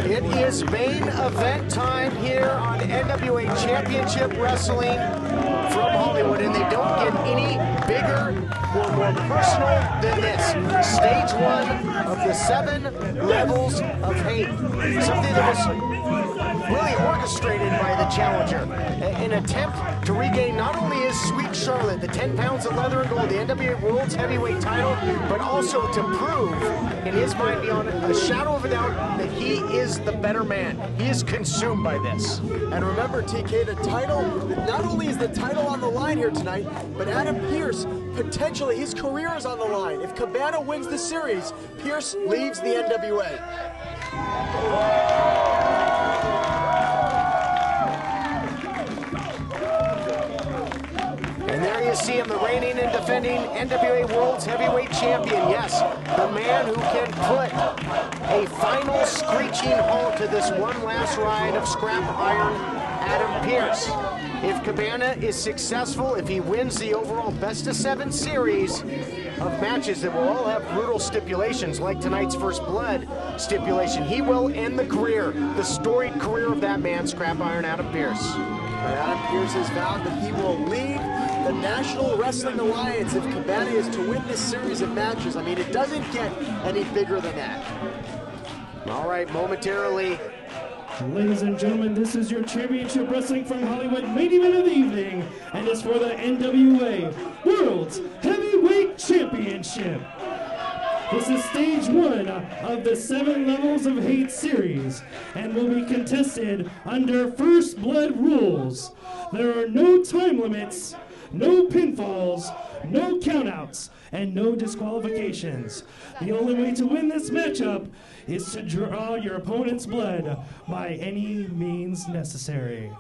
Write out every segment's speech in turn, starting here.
It is main event time here on NWA Championship Wrestling from Hollywood, and they don't get any bigger or more personal than this. Stage 1 of the 7 levels of hate. Something that was really orchestrated by the challenger. An attempt to regain not only his sweet Charlotte, the 10 pounds of leather and gold, the NWA World's Heavyweight title, but also to prove in his mind beyond a shadow of a doubt that he is the better man. He is consumed by this. And remember, TK, the title, not only is the title on the line here tonight, but Adam Pearce, potentially his career is on the line. If Cabana wins the series, Pearce leaves the NWA. And there you see him, the reigning and defending NWA World's Heavyweight Champion. Yes, the man who can put a final screeching halt to this one last ride of scrap iron, Adam Pearce. If Cabana is successful, if he wins the overall best-of-7 series of matches that will all have brutal stipulations like tonight's First Blood stipulation, he will end the career, the storied career of that man, scrap iron Adam Pearce. Adam Pearce has vowed that he will lead the National Wrestling Alliance if Cabana is to win this series of matches. I mean, it doesn't get any bigger than that. All right, momentarily. Ladies and gentlemen, this is your Championship Wrestling from Hollywood main event of the evening, and it's for the NWA World's Heavyweight Championship. This is stage 1 of the 7 Levels of Hate series, and will be contested under First Blood rules. There are no time limits, no pinfalls, no countouts, and no disqualifications. The only way to win this matchup is to draw your opponent's blood by any means necessary.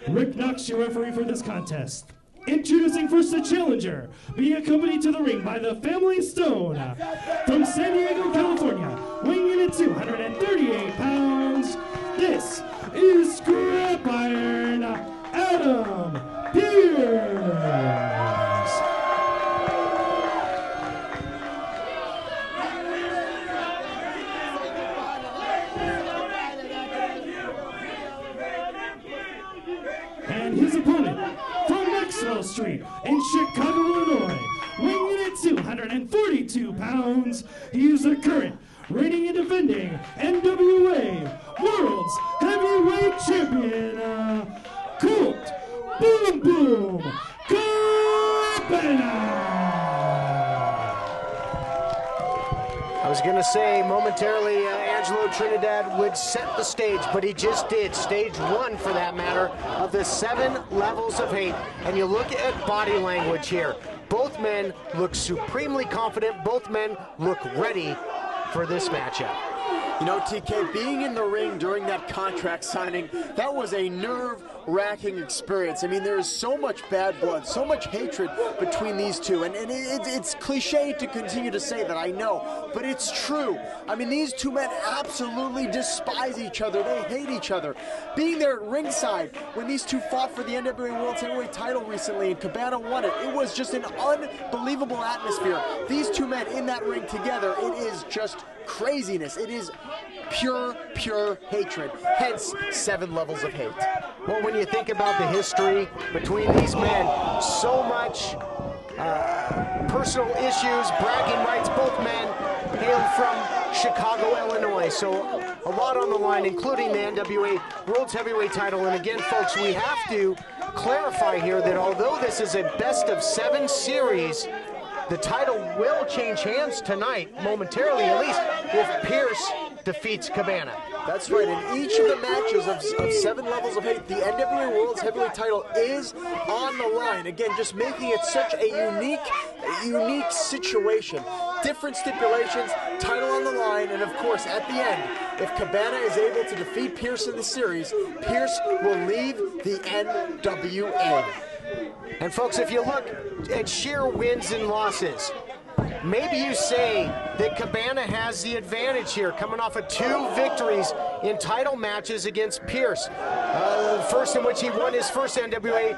Rick Knox, your referee for this contest. Introducing first the challenger, being accompanied to the ring by the Family Stone from San Diego, California, weighing in at 238 pounds. This is Scrap Iron Adam Pearce. And his opponent from Maxwell Street in Chicago, Illinois, weighing in at 242 pounds, he is the current reigning and defending NWA World's Heavyweight Champion, Colt Boom Boom Cabana. I was going to say momentarily Angelo Trinidad would set the stage, but he just did. Stage 1, for that matter, of the 7 Levels of Hate. And you look at body language here. Both men look supremely confident. Both men look ready for this matchup. You know, TK, being in the ring during that contract signing, that was a nerve-wracking experience. I mean, there is so much bad blood, so much hatred between these two. And it's cliche to continue to say that, I know, but it's true. I mean, these two men absolutely despise each other. They hate each other. Being there at ringside when these two fought for the NWA World Heavyweight title recently and Cabana won it, it was just an unbelievable atmosphere. These two men in that ring together, it is just craziness. It is pure hatred, hence 7 Levels of Hate. Well, when you think about the history between these men, so much personal issues, bragging rights. Both men hail from Chicago, Illinois, so a lot on the line, including the NWA World's Heavyweight title. And again, folks, we have to clarify here that although this is a best-of-7 series, the title will change hands tonight, momentarily at least, if Pearce defeats Cabana. That's right, in each of the matches of 7 Levels of Hate, the NWA World's Heavyweight title is on the line. Again, just making it such a unique situation. Different stipulations, title on the line, and of course, at the end, if Cabana is able to defeat Pearce in the series, Pearce will leave the NWA. And folks, if you look at sheer wins and losses, maybe you say that Cabana has the advantage here, coming off of 2 victories in title matches against Pearce. First in which he won his first NWA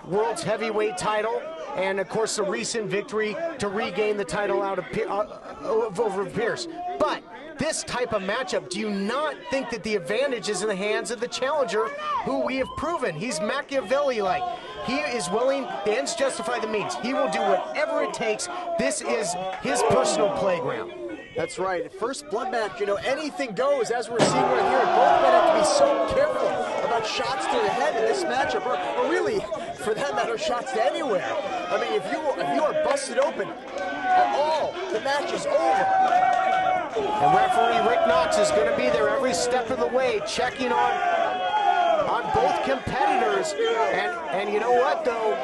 World's Heavyweight title, and of course the recent victory to regain the title out of over Pearce. But this type of matchup, do you not think that the advantage is in the hands of the challenger, who we have proven he's Machiavelli-like? He is willing, the ends justify the means. He will do whatever it takes. This is his personal playground. That's right. First blood match, you know, anything goes, as we're seeing right here. Both men have to be so careful about shots to the head in this matchup, or really, for that matter, shots to anywhere. I mean, if you are busted open at all, the match is over. And referee Rick Knox is going to be there every step of the way, checking on both competitors. And you know what, though?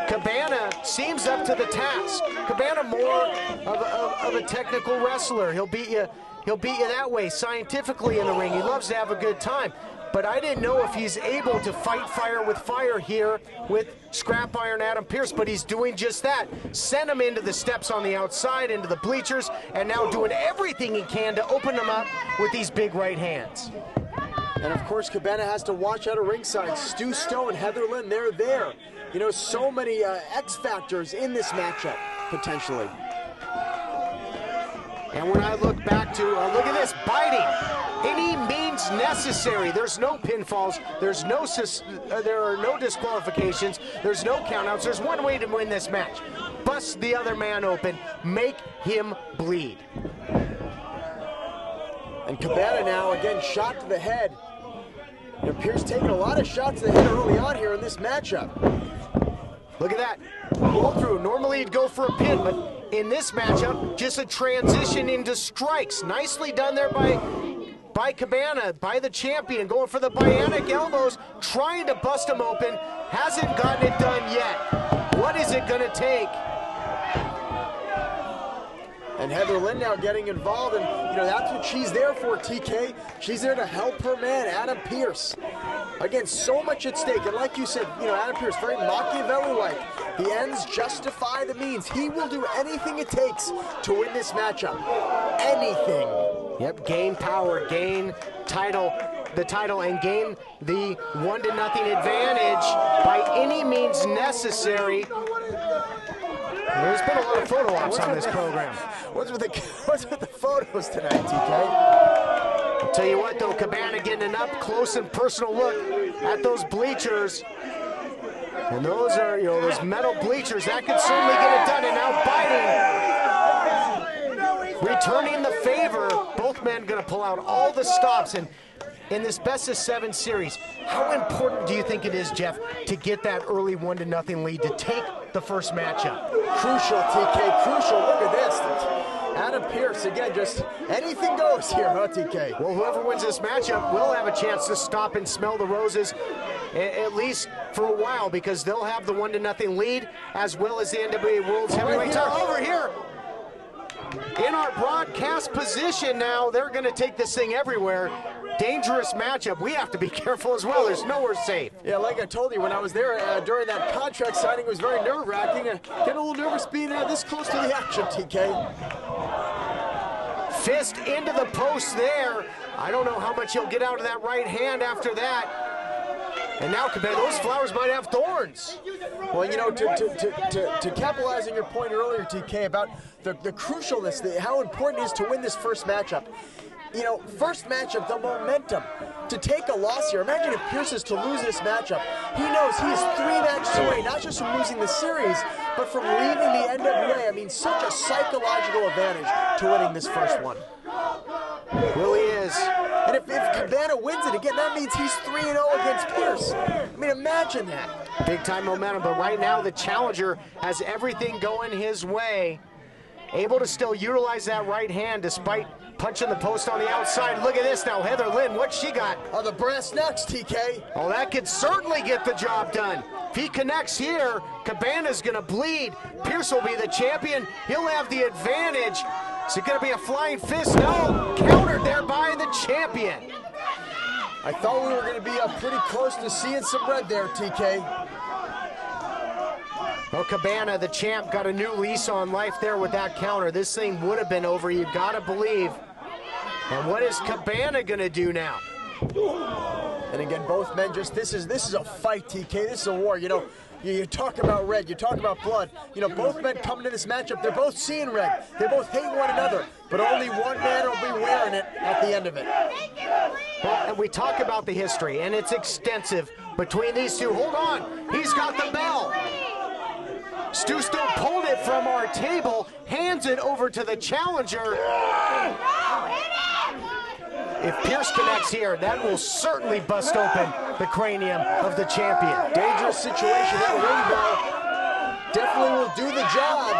Cabana seems up to the task. Cabana more of a technical wrestler. He'll beat you that way, scientifically in the ring. He loves to have a good time. But I didn't know if he's able to fight fire with fire here with Scrap Iron Adam Pearce, but he's doing just that. Sent him into the steps on the outside, into the bleachers, and now doing everything he can to open them up with these big right hands. And of course, Cabana has to watch out of ringside. Stu Stone, Heather Lynn, they're there. You know, so many X factors in this matchup, potentially. And when I look back to, look at this, biting. Any means necessary. There's no pinfalls. There's no, there are no disqualifications. There's no countouts. There's one way to win this match. Bust the other man open. Make him bleed. And Cabana now, again, shot to the head. You know, Pearce taking a lot of shots to the head early on here in this matchup. Look at that. Roll through. Normally he'd go for a pin, but in this matchup, just a transition into strikes. Nicely done there by Cabana, by the champion, going for the bionic elbows, trying to bust him open. Hasn't gotten it done yet. What is it going to take? And Heather Lynn now getting involved, and you know that's what she's there for, TK. She's there to help her man, Adam Pearce. Again, so much at stake, and like you said, you know, Adam Pearce, very Machiavelli-like. The ends justify the means. He will do anything it takes to win this matchup. Anything. Yep, gain power, gain the title, and gain the 1-0 advantage by any means necessary. There's been a lot of photo ops on this program. What's with the photos tonight, TK? I'll tell you what, though, Cabana getting an up close and personal look at those bleachers. And those are, you know, those metal bleachers. That could certainly get it done. And now biting. Returning the favor. Both men going to pull out all the stops. And in this best-of-7 series, how important do you think it is, Jeff, to get that early 1-0 lead, to take the first matchup? Crucial, TK, crucial. Look at this. Adam Pearce, again, just anything goes here, huh, TK? Well, whoever wins this matchup will have a chance to stop and smell the roses, at least for a while, because they'll have the 1-0 lead, as well as the NWA World's Heavyweight title. Over here, in our broadcast position now, they're going to take this thing everywhere. Dangerous matchup. We have to be careful as well. There's nowhere safe. Yeah, like I told you, when I was there during that contract signing, it was very nerve-wracking. Getting a little nervous being this close to the action, TK. Fist into the post there. I don't know how much he'll get out of that right hand after that. And now, Cabana, those flowers might have thorns. Well, you know, to capitalize on your point earlier, TK, about the crucialness, how important it is to win this first matchup. You know, first matchup, the momentum. To take a loss here, imagine if Pearce is to lose this matchup. He knows he is 3 matches away, not just from losing the series, but from leaving the NWA. I mean, such a psychological advantage to winning this first one. It really is. And if Cabana wins it again, that means he's 3-0 against Pearce. I mean, imagine that. Big time momentum, but right now the challenger has everything going his way. Able to still utilize that right hand despite punching the post on the outside. Look at this now, Heather Lynn, what's she got? Oh, the brass knucks, TK. Oh, that could certainly get the job done. If he connects here, Cabana's gonna bleed. Pearce will be the champion. He'll have the advantage. Is it gonna be a flying fist? No, countered there by the champion. I thought we were gonna be pretty close to seeing some red there, TK. Well, Cabana, the champ, got a new lease on life there with that counter. This thing would have been over, you've got to believe. And what is Cabana going to do now? And again, both men just, this is a fight, TK. This is a war. You know, You talk about red, you talk about blood. You know, both men coming to this matchup, they're both seeing red. They both hate one another, but only one man will be wearing it at the end of it. Well, and we talk about the history, and it's extensive between these two. Hold on, he's got the bell. Stu Stone pulled it from our table, hands it over to the challenger. If Pearce connects here, that will certainly bust open the cranium of the champion. Dangerous situation. That ring bell definitely will do the job.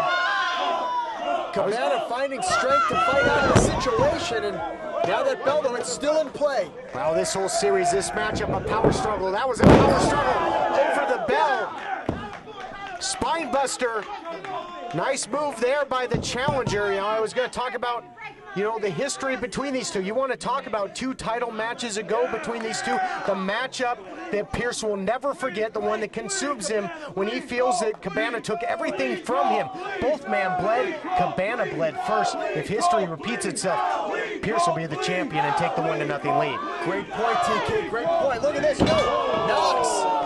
Cabana finding strength to fight out of the situation, and now that bell, though, it's still in play. Wow, this whole series, this matchup, a power struggle. That was a power struggle over the bell. Spine buster. Nice move there by the challenger. You know, I was going to talk about, you know, the history between these two. You want to talk about 2 title matches ago between these two. The matchup that Pearce will never forget, the one that consumes him when he feels that Cabana took everything from him. Both men bled. Cabana bled first. If history repeats itself, Pearce will be the champion and take the 1-0 lead. Great point, TK. Great point. Look at this. No, Knox.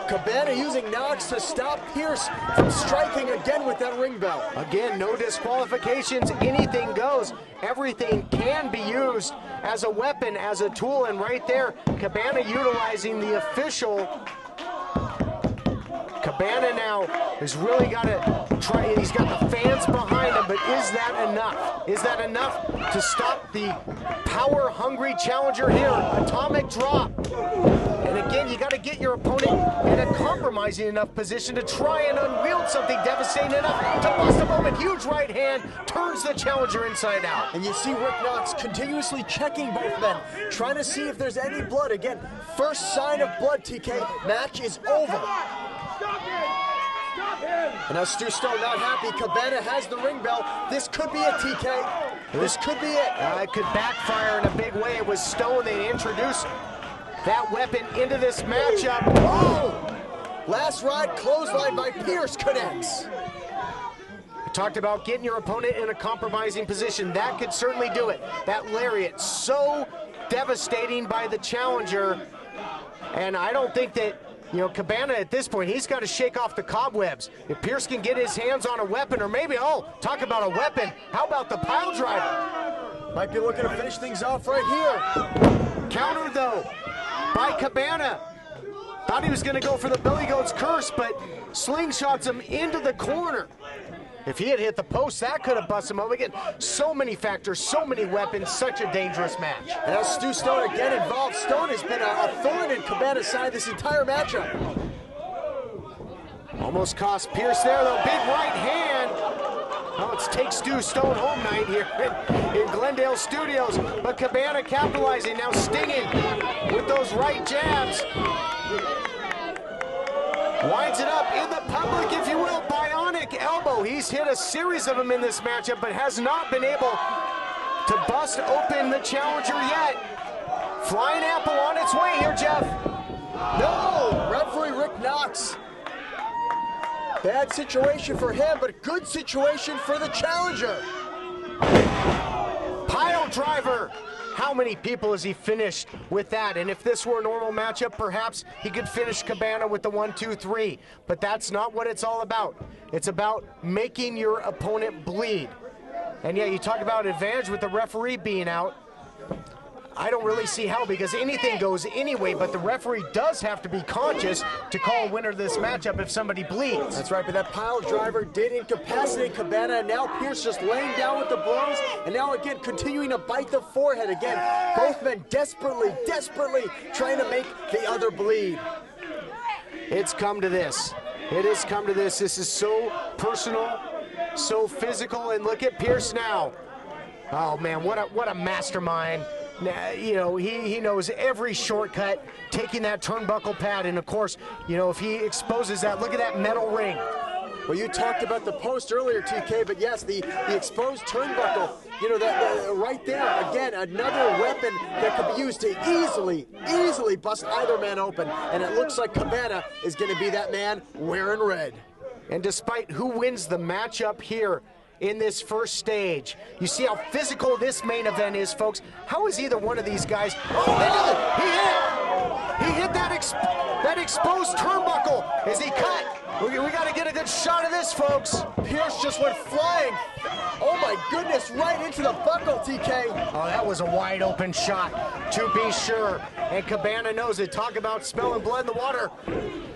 Cabana using Knox to stop Pearce from striking again with that ring bell. Again, no disqualifications, anything goes. Everything can be used as a weapon, as a tool, and right there, Cabana utilizing the official. Cabana now has really got to try, he's got the fans behind him, but is that enough? Is that enough to stop the power-hungry challenger here? Atomic drop. And again, you got to get your opponent in a compromising enough position to try and unwield something devastating enough to bust a moment. Huge right hand turns the challenger inside out. And you see Rick Knox continuously checking both men, trying to see if there's any blood. Again, first sign of blood, TK, match is over. And now Stu Stone not happy. Cabana has the ring bell. This could be it, TK. This could be it. It could backfire in a big way. It was Stone. They introduced that weapon into this matchup. Oh! Last ride clothesline by Pearce connects. I talked about getting your opponent in a compromising position. That could certainly do it. That lariat, so devastating by the challenger. And I don't think that, you know, Cabana at this point, he's got to shake off the cobwebs. If Pearce can get his hands on a weapon, or maybe, oh, talk about a weapon. How about the pile driver? Might be looking to finish things off right here. Counter, though, by Cabana. Thought he was going to go for the Billy Goat's curse, but slingshots him into the corner. If he had hit the post, that could have busted him over again. So many factors, so many weapons, such a dangerous match. And now Stu Stone again involved. Stone has been a thorn in Cabana's side this entire matchup. Almost cost Pearce there, though. Big right hand. Now let's take Stu Stone home night here in Glendale Studios. But Cabana capitalizing, now stinging with those right jabs. Winds it up in the public, if you will. Bionic elbow. He's hit a series of them in this matchup, but has not been able to bust open the challenger yet. Flying apple on its way here, Jeff. No, referee Rick Knox. Bad situation for him, but good situation for the challenger. Pile driver. How many people has he finished with that? And if this were a normal matchup, perhaps he could finish Cabana with the 1-2-3. But that's not what it's all about. It's about making your opponent bleed. And yeah, you talk about advantage with the referee being out. I don't really see how, because anything goes anyway, but the referee does have to be conscious to call a winner of this matchup if somebody bleeds. That's right, but that pile driver did incapacitate Cabana, and now Pearce just laying down with the blows, and now again continuing to bite the forehead again. Both men desperately trying to make the other bleed. It's come to this. It has come to this. This is so personal, so physical, and look at Pearce now. Oh man, what a mastermind. You know, he knows every shortcut, taking that turnbuckle pad, and of course, you know, if he exposes that, look at that metal ring. Well, you talked about the post earlier, TK, but yes, the exposed turnbuckle, you know, that right there, again, another weapon that could be used to easily bust either man open, and it looks like Cabana is going to be that man wearing red. And despite who wins the matchup here in this first stage, you see how physical this main event is, folks. How is either one of these guys? Oh, he hit that that exposed turnbuckle. Is he cut? We got to get a good shot of this, folks. Pearce just went flying. Oh my goodness, right into the buckle, TK. Oh, that was a wide open shot, to be sure. And Cabana knows it. Talk about smelling blood in the water.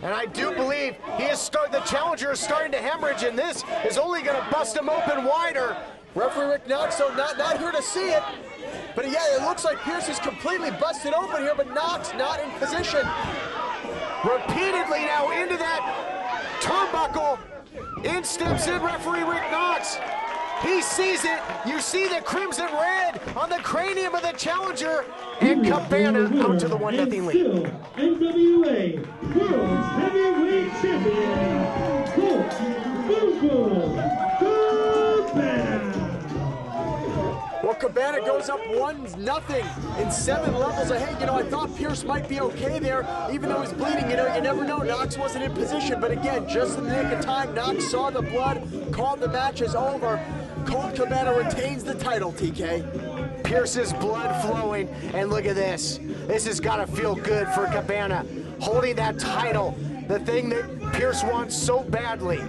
And I do believe the challenger is starting to hemorrhage, and this is only going to bust him open wider. Referee Rick Knox, so not here to see it. But yeah, it looks like Pearce is completely busted open here, but Knox not in position. Repeatedly now into that turnbuckle. In steps in referee Rick Knox. He sees it. You see the crimson red on the cranium of the challenger. And Cabana out to the 1-0 lead. NWA World Heavyweight Champion, Colt Cabana. Well, Cabana goes up 1-0 in 7 levels ahead. I thought Pearce might be okay there, even though he's bleeding. You never know. Knox wasn't in position, but again, just in the nick of time, Knox saw the blood, called the match as over. Colt Cabana retains the title, TK. Pearce's blood flowing, and look at this. This has got to feel good for Cabana, holding that title, the thing that Pearce wants so badly.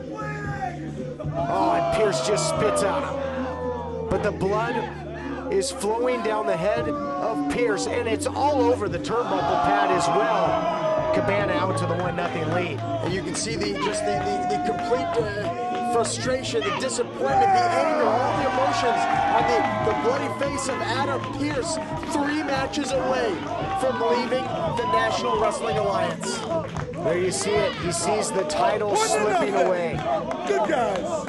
Oh, and Pearce just spits out him. But the blood is flowing down the head of Pearce, and it's all over the turnbuckle pad as well. Cabana out to the 1-0 lead. And you can see the complete frustration, the disappointment, the anger, all the emotions on the bloody face of Adam Pearce, 3 matches away from leaving the National Wrestling Alliance. There you see it. He sees the title slipping away. Good guys.